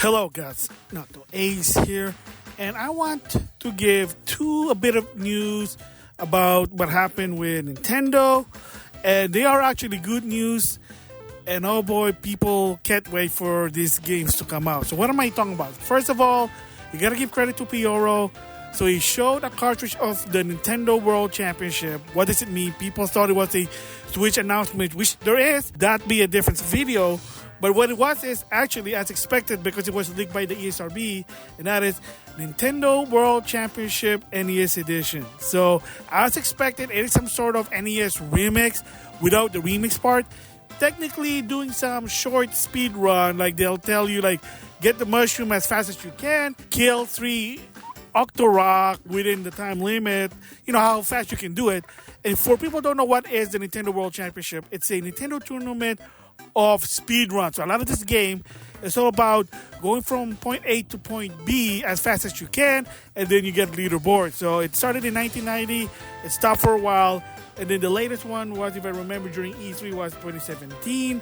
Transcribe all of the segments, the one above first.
Hello guys, NautoAis here, and I want to give a bit of news about what happened with Nintendo, and they are actually good news, and oh boy, people can't wait for these games to come out. So what am I talking about? First of all, you gotta give credit to Pioro. So he showed a cartridge of the Nintendo World Championship. What does it mean? People thought it was a Switch announcement, which there is. That'd be a different video. But what it was is actually as expected because it was leaked by the ESRB, and that is Nintendo World Championship NES Edition. So as expected, it is some sort of NES remix without the remix part. Technically doing some short speed run, like they'll tell you like get the mushroom as fast as you can, kill 3 Octorok within the time limit, you know how fast you can do it. And for people who don't know what is the Nintendo World Championship, it's a Nintendo tournament of speed runs. So a lot of this game is all about going from point A to point B as fast as you can, and then you get leaderboard. So it started in 1990, it stopped for a while, and then the latest one was, if I remember, during E3 was 2017.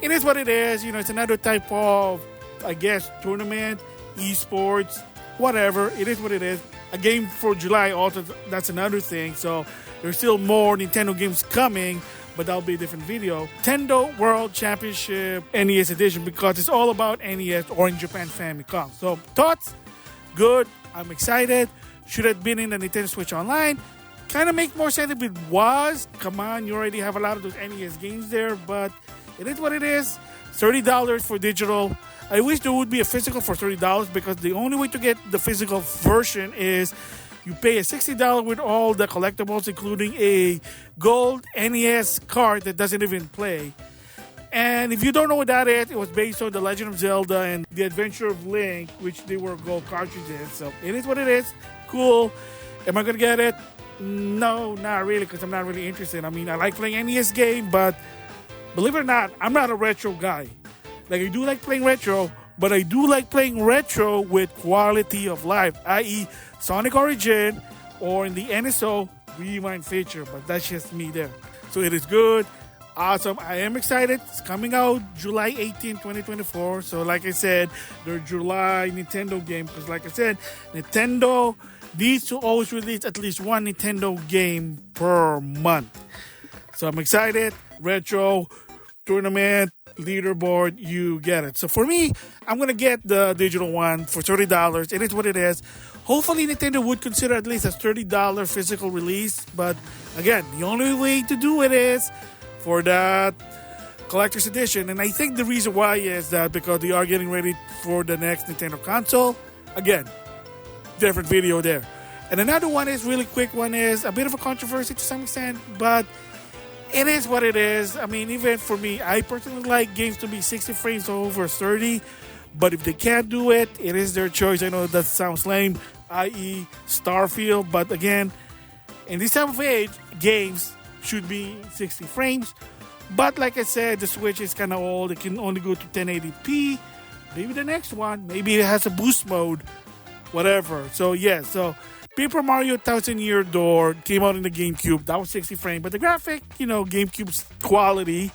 It is what it is, you know, it's another type of, I guess, tournament, esports, whatever. It is what it is. A game for July also, that's another thing. So there's still more Nintendo games coming, but that'll be a different video. Nintendo World Championship NES Edition, because it's all about NES, or in Japan, Famicom. So thoughts? Good. I'm excited. Should have been in the Nintendo Switch Online. Kind of make more sense if it was. Come on, you already have a lot of those NES games there, but it is what it is. $30 for digital. I wish there would be a physical for $30 because the only way to get the physical version is you pay a $60 with all the collectibles, including a gold NES card that doesn't even play. And if you don't know what that is, it was based on The Legend of Zelda and The Adventure of Link, which they were gold cartridges. So it is what it is. Cool. Am I going to get it? No, not really, because I'm not really interested. I mean, I like playing NES game, but believe it or not, I'm not a retro guy. Like, I do like playing retro, but I do like playing retro with quality of life, i.e. Sonic Origin, or in the NSO Rewind feature, but that's just me there. So it is good, awesome. I am excited. It's coming out July 18, 2024. So like I said, they're July Nintendo game, because like I said, Nintendo needs to always release at least one Nintendo game per month. So I'm excited. Retro, tournament, leaderboard, you get it. So for me, I'm going to get the digital one for $30. It is what it is. Hopefully Nintendo would consider at least a $30 physical release. But again, the only way to do it is for that collector's edition. And I think the reason why is that because they are getting ready for the next Nintendo console. Again, different video there. And another one is really quick one is a bit of a controversy to some extent, but it is what it is. I mean, even for me, I personally like games to be 60 frames over 30. But if they can't do it, it is their choice. I know that sounds lame, i.e. Starfield. But again, in this time of age, games should be 60 frames. But like I said, the Switch is kind of old. It can only go to 1080p. Maybe the next one. Maybe it has a boost mode. Whatever. So, yeah. So, Paper Mario 1000 Year Door came out in the GameCube. That was 60 frames. But the graphic, you know, GameCube's quality.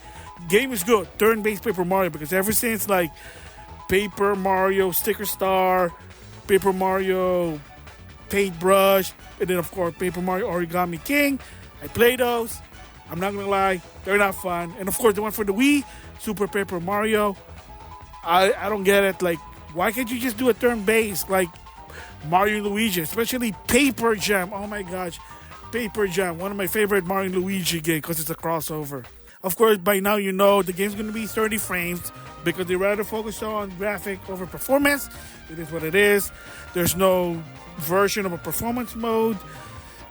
Game is good. Turn-based Paper Mario. Because ever since, like, Paper Mario Sticker Star, Paper Mario Paintbrush, and then, of course, Paper Mario Origami King, I play those. I'm not going to lie. They're not fun. And, of course, the one for the Wii, Super Paper Mario. I don't get it. Like, why can't you just do a turn-based, like, Mario and Luigi, especially Paper Jam. Oh my gosh, Paper Jam, one of my favorite Mario and Luigi games because it's a crossover. Of course, by now you know the game's going to be 30 frames because they rather focus on graphic over performance. It is what it is. There's no version of a performance mode.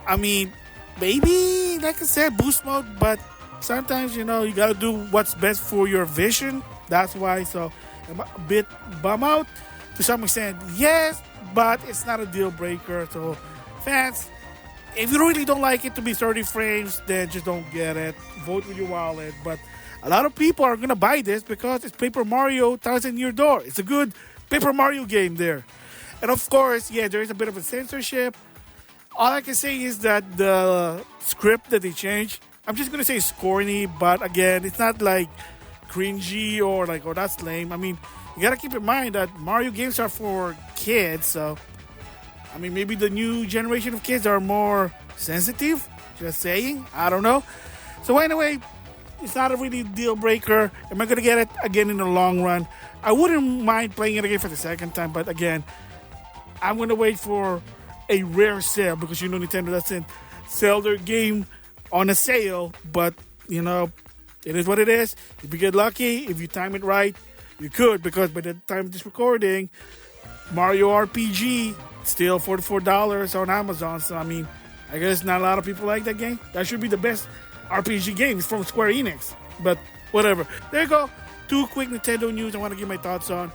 I mean, maybe, like I said, boost mode, but sometimes, you know, you got to do what's best for your vision. That's why, so I'm a bit bummed out to some extent. Yes, but it's not a deal breaker. So fans, if you really don't like it to be 30 frames, then just don't get it. Vote with your wallet. But a lot of people are going to buy this because it's Paper Mario 1000 Year Door. It's a good Paper Mario game there. And of course, yeah, there is a bit of a censorship. All I can say is that the script that they changed, I'm just going to say it's corny, but again, it's not like cringy or like, oh, that's lame. I mean, you gotta keep in mind that Mario games are for kids, so I mean, maybe the new generation of kids are more sensitive. Just saying, I don't know. So anyway, it's not a really deal breaker. Am I gonna get it again in the long run? I wouldn't mind playing it again for the second time, but again, I'm gonna wait for a rare sale because Nintendo doesn't sell their game on a sale. But it is what it is. If you get lucky, if you time it right, you could, because by the time of this recording, Mario RPG still $44 on Amazon. So I mean, I guess not a lot of people like that game. That should be the best RPG game. It's from Square Enix, but whatever. There you go. 2 quick Nintendo news I want to give my thoughts on.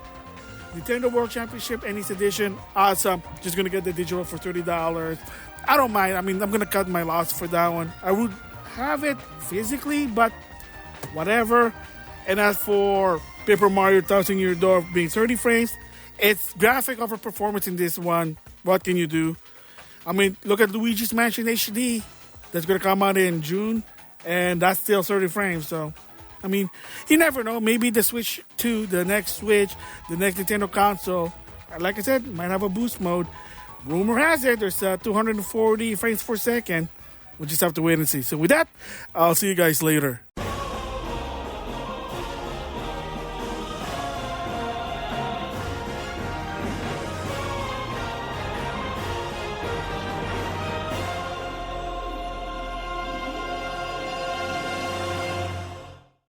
Nintendo World Championship NES Edition, awesome. Just gonna get the digital for $30. I don't mind. I mean, I'm gonna cut my loss for that one. I would have it physically, but whatever. And as for Paper Mario Thousand Year Door being 30 frames, it's graphic over performance in this one. What can you do? I mean, look at Luigi's Mansion HD. That's going to come out in June, and that's still 30 frames. So, I mean, you never know. Maybe the Switch 2, the next Nintendo console, like I said, might have a boost mode. Rumor has it there's 240 frames per second. We'll just have to wait and see. So with that, I'll see you guys later.